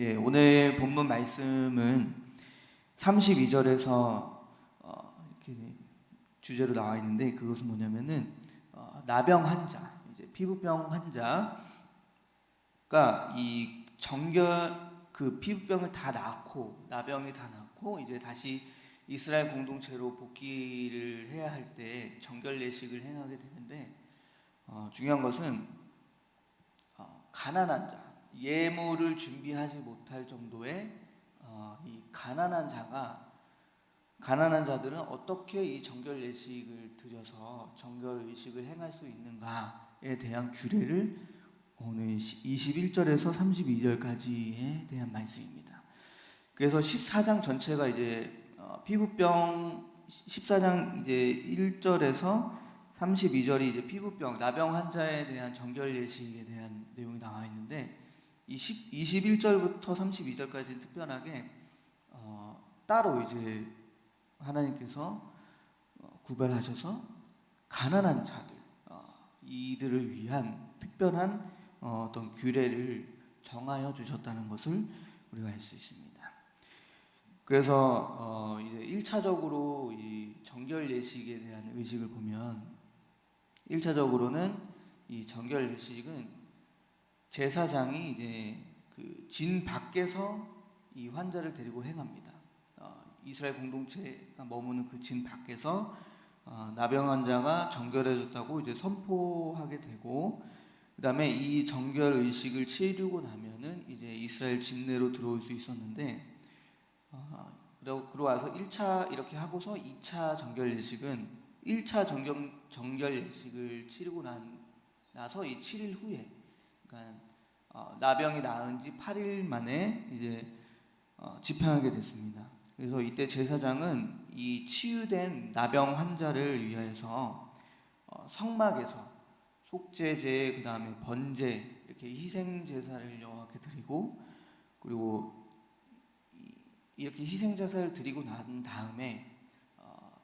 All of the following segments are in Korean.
예, 오늘 본문 말씀은 32절에서 이렇게 주제로 나와 있는데, 그것은 뭐냐면은 나병 환자, 이제 피부병 환자가 이 피부병을 다 낫고, 나병이 다 낫고 이제 다시 이스라엘 공동체로 복귀를 해야 할 때 정결 예식을 행하게 되는데, 중요한 것은 가난한 자, 예물을 준비하지 못할 정도의 이 가난한 자들은 어떻게 이 정결 예식을 드려서 정결 의식을 행할 수 있는가에 대한 규례를 오늘 21절에서 32절까지에 대한 말씀입니다. 그래서 14장 전체가 이제 피부병, 14장 이제 1절에서 32절이 이제 피부병, 나병 환자에 대한 정결 예식에 대한 내용이 나와 있는데, 21절부터 32절까지는 특별하게 따로 이제 하나님께서 구별하셔서 가난한 자들, 이들을 위한 특별한 어떤 규례를 정하여 주셨다는 것을 우리가 알 수 있습니다. 그래서 이제 1차적으로 이 정결 예식에 대한 의식을 보면, 1차적으로는 이 정결 예식은 제사장이 이제 그 진 밖에서 이 환자를 데리고 행합니다. 이스라엘 공동체가 머무는 그 진 밖에서 나병 환자가 정결해졌다고 이제 선포하게 되고, 그다음에 이 정결 의식을 치르고 나면은 이제 이스라엘 진내로 들어올 수 있었는데, 그리고 들어와서 1차 이렇게 하고서 2차 정결 예식은 1차 정결 예식을 치르고 나서 이 7일 후에, 그러니까 나병이 나은 지 8일 만에 이제 집행하게 됐습니다. 그래서 이때 제사장은 이 치유된 나병 환자를 위하여서 성막에서 속죄제, 그 다음에 번제, 이렇게 희생 제사를 여호와께 드리고, 그리고 이렇게 희생 제사를 드리고 난 다음에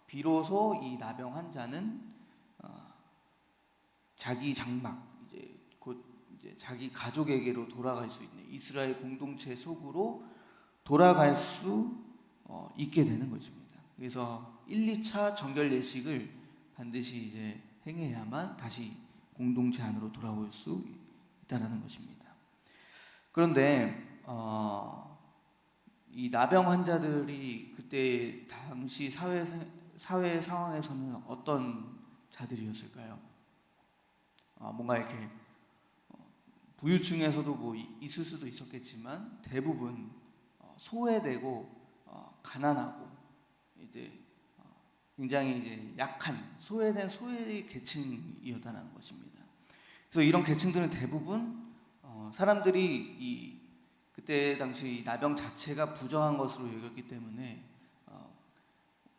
비로소 이 나병 환자는 자기 장막, 이제 곧 이제 자기 가족에게로 돌아갈 수 있는, 이스라엘 공동체 속으로 돌아갈 수 있게 되는 것입니다. 그래서 1, 2차 정결 예식을 반드시 이제 행해야만 다시 공동체 안으로 돌아올 수 있다는 것입니다. 그런데 이 나병 환자들이 그때 당시 사회 상황에서는 어떤 자들이었을까요? 뭔가 이렇게 부유층에서도 뭐 있을 수도 있었겠지만, 대부분 소외되고 가난하고 이제 굉장히 이제 약한 소외된 소외 계층이었다는 것입니다. 그래서 이런 계층들은 대부분 사람들이 그때 당시 나병 자체가 부정한 것으로 여겼기 때문에,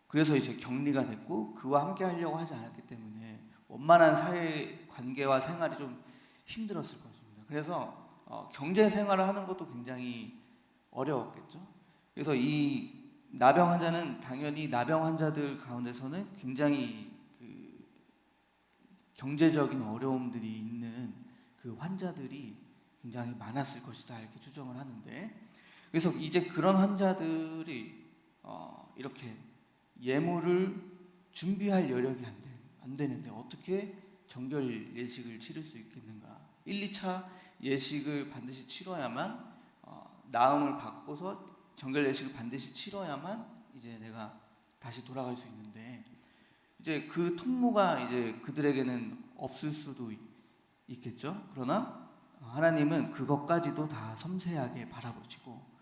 그래서 이제 격리가 됐고 그와 함께 하려고 하지 않았기 때문에 원만한 사회 관계와 생활이 좀 힘들었을 것입니다. 그래서 경제 생활을 하는 것도 굉장히 어려웠겠죠. 그래서 이 나병 환자는 당연히 나병 환자들 가운데서는 굉장히 그 경제적인 어려움들이 있는 그 환자들이 굉장히 많았을 것이다, 이렇게 추정을 하는데, 그래서 이제 그런 환자들이 이렇게 예물을 준비할 여력이 안 되는데 어떻게 정결 예식을 치를 수 있겠는가? 1, 2차 예식을 반드시 치러야만, 나음을 받고서 정결 예식을 반드시 치러야만 이제 내가 다시 돌아갈 수 있는데, 이제 그 통로가 이제 그들에게는 없을 수도 있겠죠. 그러나 하나님은 그것까지도 다 섬세하게 바라보시고,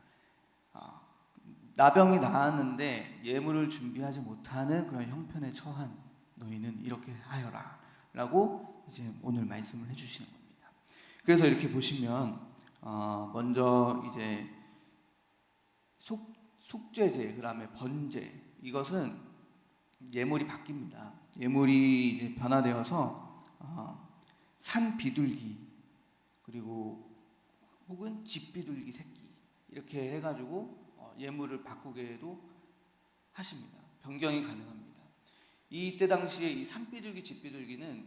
나병이 나았는데 예물을 준비하지 못하는 그런 형편에 처한 너희는 이렇게 하여라 라고 이제 오늘 말씀을 해주시는 겁니다. 그래서 이렇게 보시면 먼저 이제 속죄제, 그다음에 번제, 이것은 예물이 바뀝니다. 예물이 이제 변화되어서 산 비둘기, 그리고 혹은 집 비둘기 새끼, 이렇게 해가지고 예물을 바꾸게도 하십니다. 변경이 가능합니다. 이때 당시에 이 산비둘기, 집비둘기는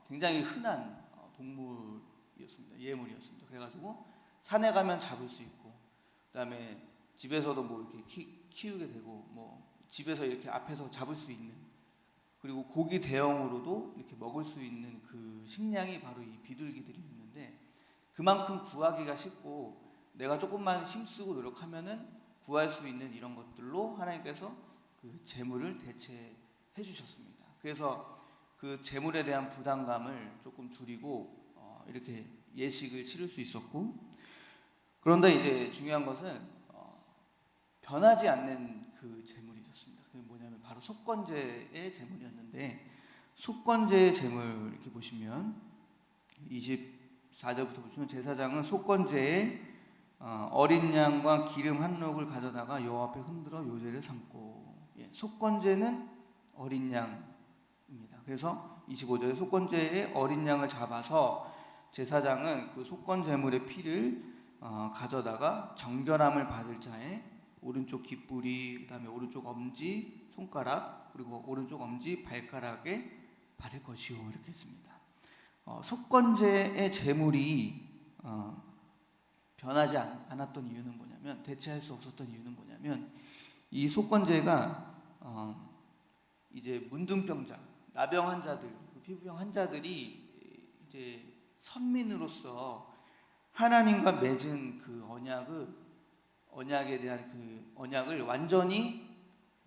굉장히 흔한 동물이었습니다. 예물이었습니다. 그래가지고 산에 가면 잡을 수 있고, 그다음에 집에서도 뭐 이렇게 키우게 되고 뭐 집에서 이렇게 앞에서 잡을 수 있는, 그리고 고기 대용으로도 이렇게 먹을 수 있는 그 식량이 바로 이 비둘기들이 있는데, 그만큼 구하기가 쉽고 내가 조금만 힘쓰고 노력하면은 구할 수 있는 이런 것들로 하나님께서 그 재물을 대체해 주셨습니다. 그래서 그 재물에 대한 부담감을 조금 줄이고 이렇게 예식을 치를 수 있었고, 그런데 이제 중요한 것은 변하지 않는 그 재물이 있었습니다. 그게 뭐냐면 바로 속건제의 재물이었는데, 속건제의 재물 이렇게 보시면 24절부터 보시면 제사장은 속건제에 어린 양과 기름 한 록을 가져다가 여호와 앞에 흔들어 요제를 삼고, 속건제는 어린 양입니다. 그래서 25절에 속건제에 어린 양을 잡아서 제사장은 그 속건 제물의 피를 가져다가 정결함을 받을 자의 오른쪽 깃뿌리, 그다음에 오른쪽 엄지 손가락, 그리고 오른쪽 엄지 발가락에 바를 것이요, 이렇게 했습니다. 속건제의 제물이 변하지 않았던 이유는 뭐냐면, 대체할 수 없었던 이유는 뭐냐면, 이 속건제가 이제 문둥병자, 나병 환자들, 피부병 환자들이 이제 선민으로서 하나님과 맺은 그 언약에 대한 그 언약을 완전히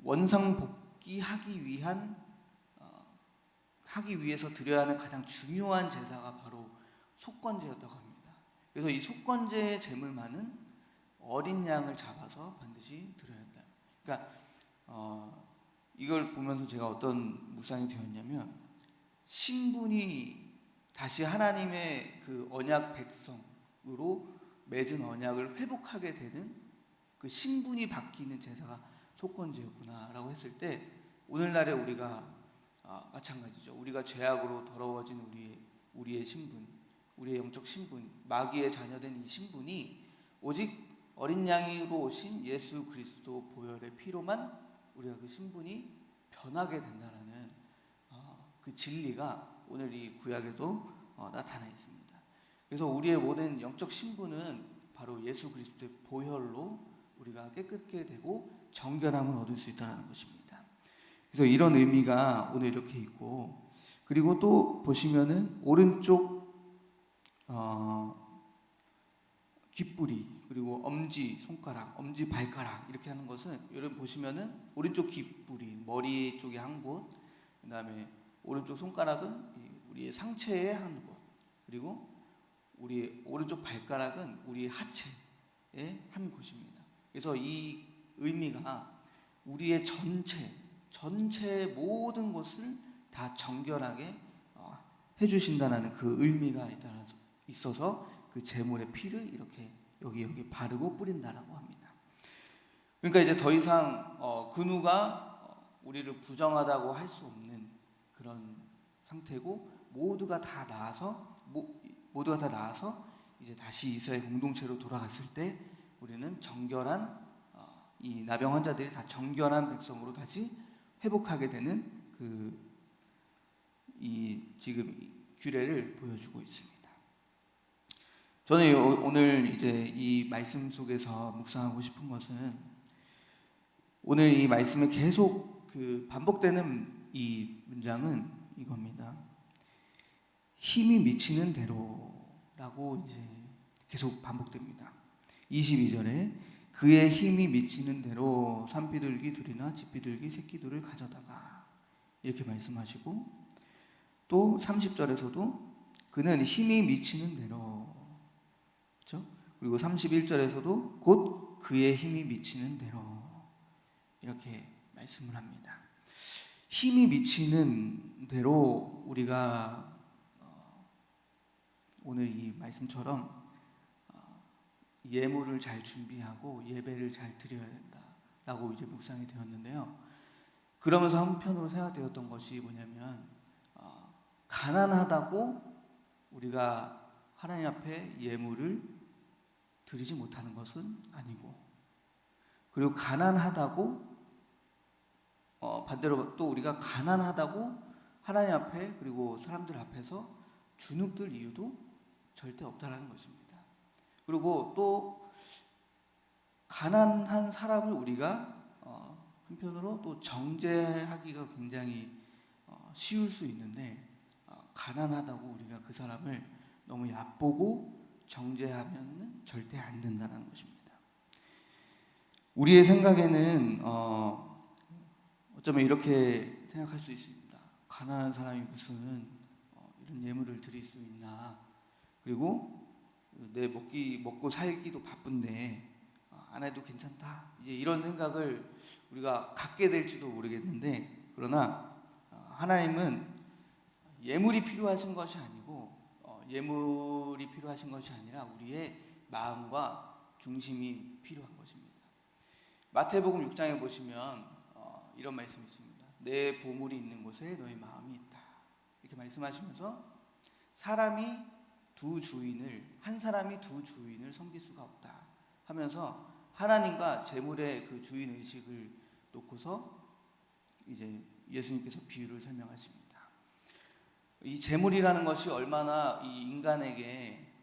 원상복귀하기 위해서 드려야 하는 가장 중요한 제사가 바로 속건제였다고 합니다. 그래서 이 속건제의 제물만은 어린 양을 잡아서 반드시 드려야 한다. 그러니까 이걸 보면서 제가 어떤 묵상이 되었냐면, 신분이 다시 하나님의 그 언약 백성으로 맺은 언약을 회복하게 되는 그 신분이 바뀌는 제사가 속건제였구나라고 했을 때, 오늘날에 우리가 마찬가지죠. 우리가 죄악으로 더러워진 우리의 신분, 우리의 영적 신분, 마귀의 자녀된 이 신분이 오직 어린 양으로 오신 예수 그리스도 보혈의 피로만 우리가 그 신분이 변하게 된다라는 그 진리가 오늘 이 구약에도 나타나 있습니다. 그래서 우리의 모든 영적 신분은 바로 예수 그리스도의 보혈로 우리가 깨끗게 되고 정결함을 얻을 수 있다는 것입니다. 그래서 이런 의미가 오늘 이렇게 있고, 그리고 또 보시면은 오른쪽 깃뿌리, 그리고 엄지 손가락, 엄지 발가락 이렇게 하는 것은, 여러분 보시면은 오른쪽 깃뿌리 머리 쪽에 한 곳, 그다음에 오른쪽 손가락은 우리의 상체에 한 곳, 그리고 우리 오른쪽 발가락은 우리 하체에 한 곳입니다. 그래서 이 의미가 우리의 전체 모든 것을 다 정결하게 해주신다는 그 의미가 있어서 그 제물의 피를 이렇게 여기 바르고 뿌린다라고 합니다. 그러니까 이제 더 이상 그 누가 우리를 부정하다고 할 수 없는 그런 상태고, 모두가 다 나아서 이제 다시 이스라엘 공동체로 돌아갔을 때 우리는 정결한 이 나병 환자들이 다 정결한 백성으로 다시 회복하게 되는 이 지금 규례를 보여주고 있습니다. 저는 오늘 이제 이 말씀 속에서 묵상하고 싶은 것은, 오늘 이 말씀에 계속 반복되는 이 문장은 이겁니다. 힘이 미치는 대로라고 이제 계속 반복됩니다. 22절에 그의 힘이 미치는 대로 산비둘기 둘이나 집비둘기 새끼둘을 가져다가, 이렇게 말씀하시고, 또 30절에서도 그는 힘이 미치는 대로, 그렇죠? 그리고 31절에서도 곧 그의 힘이 미치는 대로, 이렇게 말씀을 합니다. 힘이 미치는 대로 우리가 오늘 이 말씀처럼 예물을 잘 준비하고 예배를 잘 드려야 된다라고 이제 묵상이 되었는데요. 그러면서 한편으로 생각되었던 것이 뭐냐면, 가난하다고 우리가 하나님 앞에 예물을 드리지 못하는 것은 아니고, 그리고 가난하다고 반대로 또 우리가 가난하다고 하나님 앞에 그리고 사람들 앞에서 주눅들 이유도 절대 없다라는 것입니다. 그리고 또 가난한 사람을 우리가 한편으로 또 정죄하기가 굉장히 쉬울 수 있는데 가난하다고 우리가 그 사람을 너무 얕보고 정죄하면 절대 안 된다는 것입니다. 우리의 생각에는 어쩌면 이렇게 생각할 수 있습니다. 가난한 사람이 무슨 이런 예물을 드릴 수 있나? 그리고 내 먹고 살기도 바쁜데 안 해도 괜찮다. 이제 이런 생각을 우리가 갖게 될지도 모르겠는데, 그러나 하나님은 예물이 필요하신 것이 아니고 예물이 필요하신 것이 아니라 우리의 마음과 중심이 필요한 것입니다. 마태복음 6장에 보시면 이런 말씀이 있습니다. 내 보물이 있는 곳에 너희 마음이 있다. 이렇게 말씀하시면서 한 사람이 두 주인을 섬길 수가 없다 하면서 하나님과 재물의 그 주인 의식을 놓고서 이제 예수님께서 비유를 설명하십니다. 이 재물이라는 것이 얼마나 이 인간에게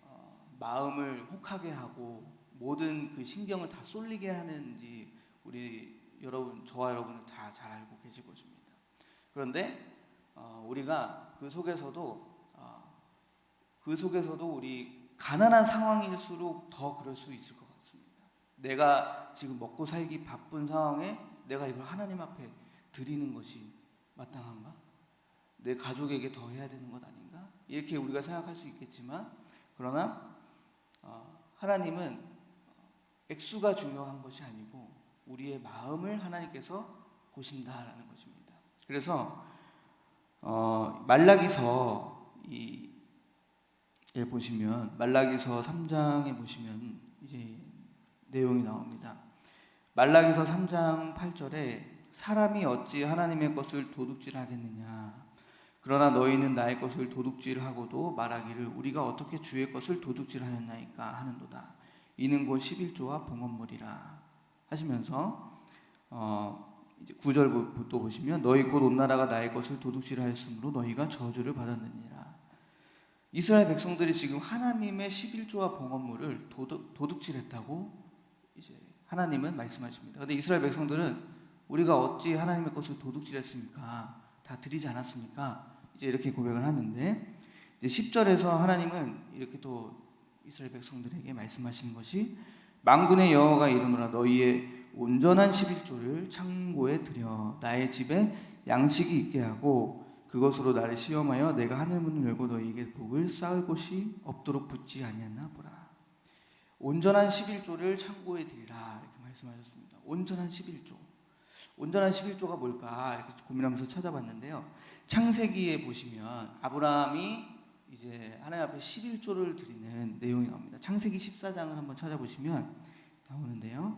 마음을 혹하게 하고 모든 그 신경을 다 쏠리게 하는지 저와 여러분은 다 잘 알고 계실 것입니다. 그런데 우리가 그 속에서도 우리 가난한 상황일수록 더 그럴 수 있을 것 같습니다. 내가 지금 먹고 살기 바쁜 상황에 내가 이걸 하나님 앞에 드리는 것이 마땅한가? 내 가족에게 더 해야 되는 것 아닌가? 이렇게 우리가 생각할 수 있겠지만, 그러나 하나님은 액수가 중요한 것이 아니고 우리의 마음을 하나님께서 보신다라는 것입니다. 그래서 보시면 말라기서 3장에 보시면 이제 내용이 나옵니다. 말라기서 3장 8절에 사람이 어찌 하나님의 것을 도둑질하겠느냐? 그러나 너희는 나의 것을 도둑질하고도 말하기를 우리가 어떻게 주의 것을 도둑질하였나이까 하는도다. 이는 곧 11조와 봉헌물이라 하시면서 이제 9절부터 보시면 너희 곧 온 나라가 나의 것을 도둑질하였으므로 너희가 저주를 받았느니라. 이스라엘 백성들이 지금 하나님의 11조와 봉헌물을 도둑질했다고 이제 하나님은 말씀하십니다. 그런데 이스라엘 백성들은 우리가 어찌 하나님의 것을 도둑질했습니까? 다 드리지 않았습니까? 이제 이렇게 고백을 하는데, 이제 10절에서 하나님은 이렇게 또 이스라엘 백성들에게 말씀하시는 것이 만군의 여호와가 이르노라 너희의 온전한 11조를 창고에 들여 나의 집에 양식이 있게 하고 그것으로 나를 시험하여 내가 하늘 문을 열고 너희에게 복을 쌓을 곳이 없도록 붙지 아니하나 보라. 온전한 11조를 창고에 드리라 이렇게 말씀하셨습니다. 온전한 11조. 온전한 11조가 뭘까 이렇게 고민하면서 찾아봤는데요. 창세기에 보시면 아브라함이 이제 하나님 앞에 11조를 드리는 내용이 나옵니다. 창세기 14장을 한번 찾아보시면 나오는데요.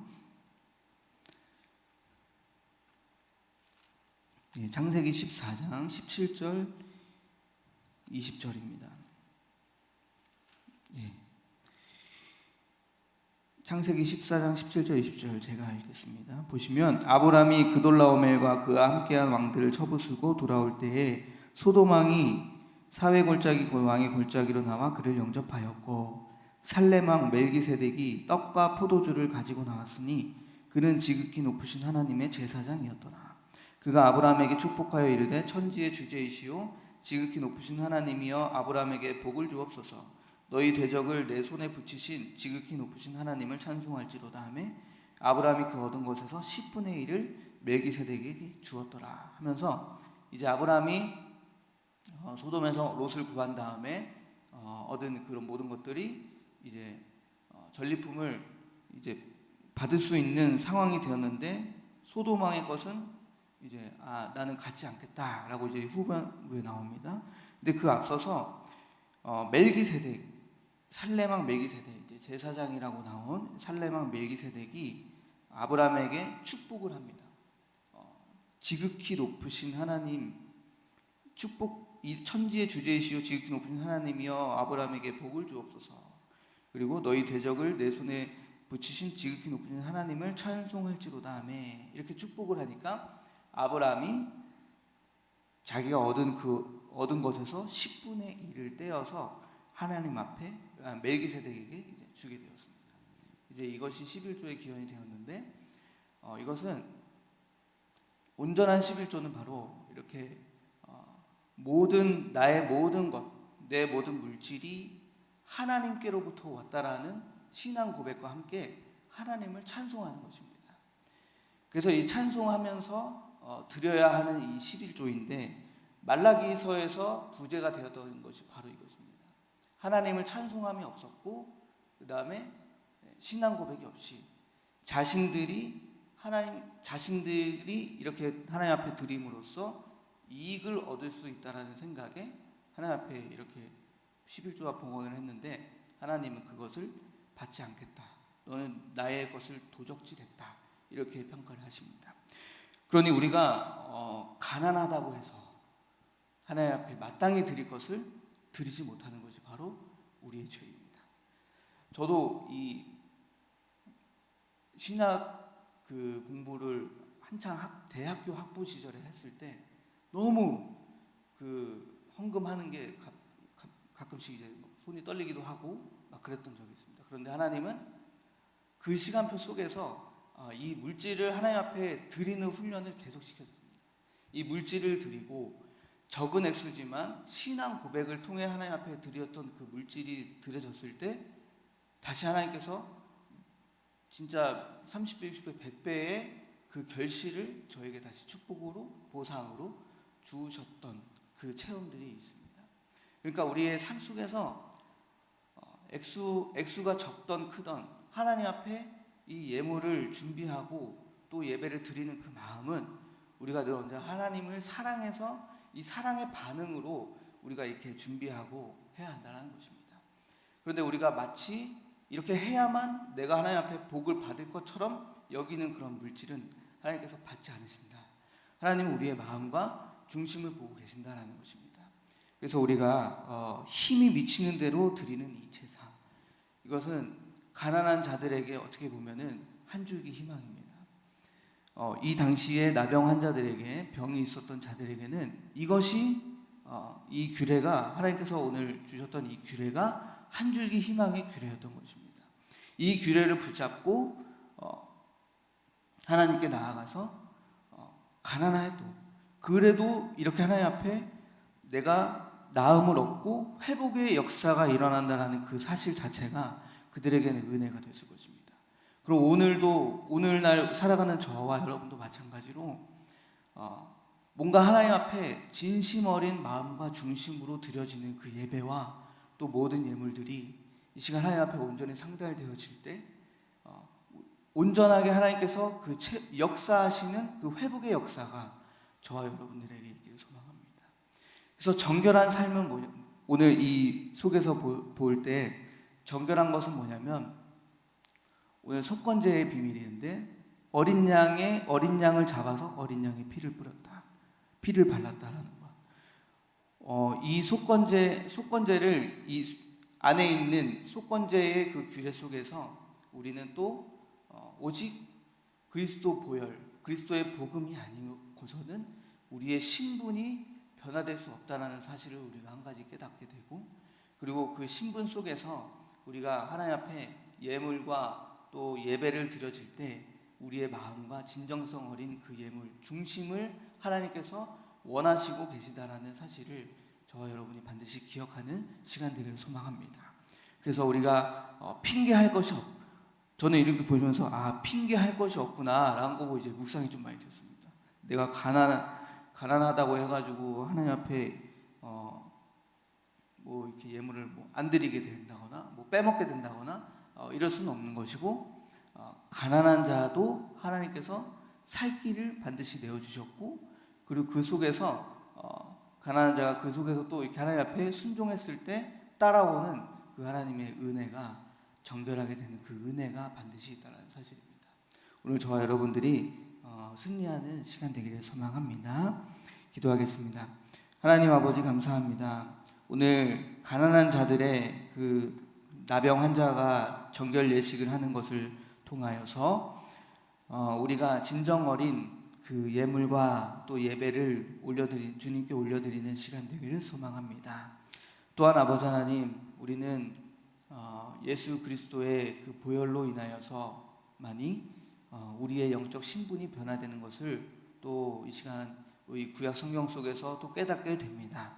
창세기 14장 17절 20절입니다. 창세기 14장 17절 20절 제가 읽겠습니다. 보시면 아브라함이 그돌라오멜과 그와 함께한 왕들을 쳐부수고 돌아올 때에 소돔왕이 사회 골짜기 왕의 골짜기로 나와 그를 영접하였고 살렘 왕 멜기세덱이 떡과 포도주를 가지고 나왔으니 그는 지극히 높으신 하나님의 제사장이었더라. 그가 아브라함에게 축복하여 이르되 천지의 주제이시오 지극히 높으신 하나님이여 아브라함에게 복을 주옵소서. 너희 대적을 내 손에 붙이신 지극히 높으신 하나님을 찬송할지로다 하며 아브라함이 그 얻은 것에서 10분의 1을 멜기세덱에게 주었더라 하면서 이제 아브라함이 소돔에서 롯을 구한 다음에 얻은 그런 모든 것들이 이제 전리품을 이제 받을 수 있는 상황이 되었는데 소돔 왕의 것은 이제 나는 갖지 않겠다라고 이제 후반부에 나옵니다. 근데 그 앞서서 멜기세덱 살렘 왕 멜기세덱 이제 제사장이라고 나온 살렘 왕 멜기세덱이 아브라함에게 축복을 합니다. 지극히 높으신 하나님 축복 이 천지의 주제이시오 지극히 높으신 하나님이여 아브라함에게 복을 주옵소서. 그리고 너희 대적을 내 손에 붙이신 지극히 높으신 하나님을 찬송할지로다 하며 이렇게 축복을 하니까 아브라함이 자기가 얻은 것에서 10분의 1을 떼어서 하나님 앞에 멜기세덱에게 이제 주게 되었습니다. 이제 이것이 11조의 기원이 되었는데 이것은 온전한 11조는 바로 이렇게 나의 모든 것, 내 모든 물질이 하나님께로부터 왔다라는 신앙 고백과 함께 하나님을 찬송하는 것입니다. 그래서 이 찬송하면서 드려야 하는 이 11조인데 말라기서에서 부제가 되었던 것이 바로 이것입니다. 하나님을 찬송함이 없었고 그 다음에 신앙 고백이 없이 자신들이 이렇게 하나님 앞에 드림으로써 이익을 얻을 수 있다라는 생각에 하나님 앞에 이렇게 11조와 봉헌을 했는데 하나님은 그것을 받지 않겠다. 너는 나의 것을 도적질했다. 이렇게 평가를 하십니다. 그러니 우리가 가난하다고 해서 하나님 앞에 마땅히 드릴 것을 드리지 못하는 것이 바로 우리의 죄입니다. 저도 이 신학 공부를 한창 대학교 학부 시절에 했을 때 너무 헌금하는 게 가끔씩 이제 손이 떨리기도 하고 막 그랬던 적이 있습니다. 그런데 하나님은 그 시간표 속에서 이 물질을 하나님 앞에 드리는 훈련을 계속 시켜줬습니다. 이 물질을 드리고 적은 액수지만 신앙 고백을 통해 하나님 앞에 드렸던 그 물질이 드려졌을 때 다시 하나님께서 진짜 30배, 60배, 100배의 그 결실을 저에게 다시 축복으로 보상으로 주셨던 그 체험들이 있습니다. 그러니까 우리의 삶 속에서 액수가 적던 크던 하나님 앞에 이 예물을 준비하고 또 예배를 드리는 그 마음은 우리가 늘 언제 하나님을 사랑해서 이 사랑의 반응으로 우리가 이렇게 준비하고 해야 한다는 것입니다. 그런데 우리가 마치 이렇게 해야만 내가 하나님 앞에 복을 받을 것처럼 여기는 그런 물질은 하나님께서 받지 않으신다. 하나님은 우리의 마음과 중심을 보고 계신다는 것입니다. 그래서 우리가 힘이 미치는 대로 드리는 이 제사, 이것은 가난한 자들에게 어떻게 보면은 한 줄기 희망입니다. 이 당시에 나병 환자들에게 병이 있었던 자들에게는 이것이 이 규례가 하나님께서 오늘 주셨던 이 규례가 한 줄기 희망의 규례였던 것입니다. 이 규례를 붙잡고 하나님께 나아가서 가난해도 그래도 이렇게 하나님 앞에 내가 나음을 얻고 회복의 역사가 일어난다는 그 사실 자체가 그들에게는 은혜가 됐을 것입니다. 그리고 오늘날 살아가는 저와 여러분도 마찬가지로 뭔가 하나님 앞에 진심 어린 마음과 중심으로 드려지는 그 예배와 또 모든 예물들이 이 시간 하나님 앞에 온전히 상달되어질 때 온전하게 하나님께서 그 역사하시는 그 회복의 역사가 저와 여러분들에게 있기를 소망합니다. 그래서 정결한 삶은 오늘 이 속에서 볼 때 정결한 것은 뭐냐면 오늘 속건제의 비밀인데 어린 양을 잡아서 어린 양의 피를 뿌렸다, 피를 발랐다라는 것. 이 속건제를 이 안에 있는 속건제의 그 규례 속에서 우리는 또 오직 그리스도 보혈, 그리스도의 복음이 아니고서는 우리의 신분이 변화될 수 없다는 사실을 우리가 한 가지 깨닫게 되고, 그리고 그 신분 속에서 우리가 하나님 앞에 예물과 또 예배를 드려질 때 우리의 마음과 진정성 어린 그 예물 중심을 하나님께서 원하시고 계시다라는 사실을 저와 여러분이 반드시 기억하는 시간 되기를 소망합니다. 그래서 우리가 핑계할 것이 저는 이렇게 보면서 핑계할 것이 없구나라는 거 보고 이제 묵상이 좀 많이 됐습니다. 내가 가난하다고 해가지고 하나님 앞에 뭐 이렇게 예물을 안 드리게 된다거나 뭐 빼먹게 된다거나 이럴 수는 없는 것이고, 가난한 자도 하나님께서 살 길을 반드시 내어주셨고, 그리고 그 속에서 가난한 자가 그 속에서 또 이렇게 하나님 앞에 순종했을 때 따라오는 그 하나님의 은혜가 정결하게 되는 그 은혜가 반드시 있다는 사실입니다. 오늘 저와 여러분들이 승리하는 시간 되기를 소망합니다. 기도하겠습니다. 하나님 아버지 감사합니다. 오늘 가난한 자들의 그 나병 환자가 정결 예식을 하는 것을 통하여서 우리가 진정 어린 그 예물과 또 예배를 주님께 올려드리는 시간 되기를 소망합니다. 또한 아버지 하나님, 우리는 예수 그리스도의 그 보혈로 인하여서만이 우리의 영적 신분이 변화되는 것을 또 이 시간 이 구약 성경 속에서 또 깨닫게 됩니다.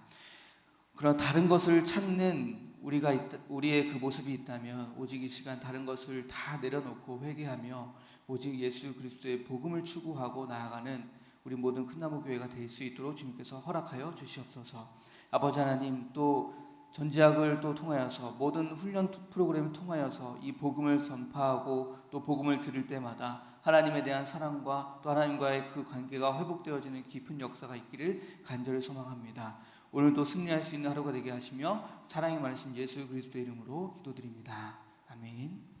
그런 다른 것을 찾는 우리의 그 모습이 있다면 오직 이 시간 다른 것을 다 내려놓고 회개하며 오직 예수 그리스도의 복음을 추구하고 나아가는 우리 모든 큰나무 교회가 될 수 있도록 주님께서 허락하여 주시옵소서. 아버지 하나님, 또 전지학을 또 통하여서 모든 훈련 프로그램을 통하여서 이 복음을 선포하고 또 복음을 들을 때마다 하나님에 대한 사랑과 또 하나님과의 그 관계가 회복되어지는 깊은 역사가 있기를 간절히 소망합니다. 오늘도 승리할 수 있는 하루가 되게 하시며 사랑이 많으신 예수 그리스도의 이름으로 기도드립니다. 아멘.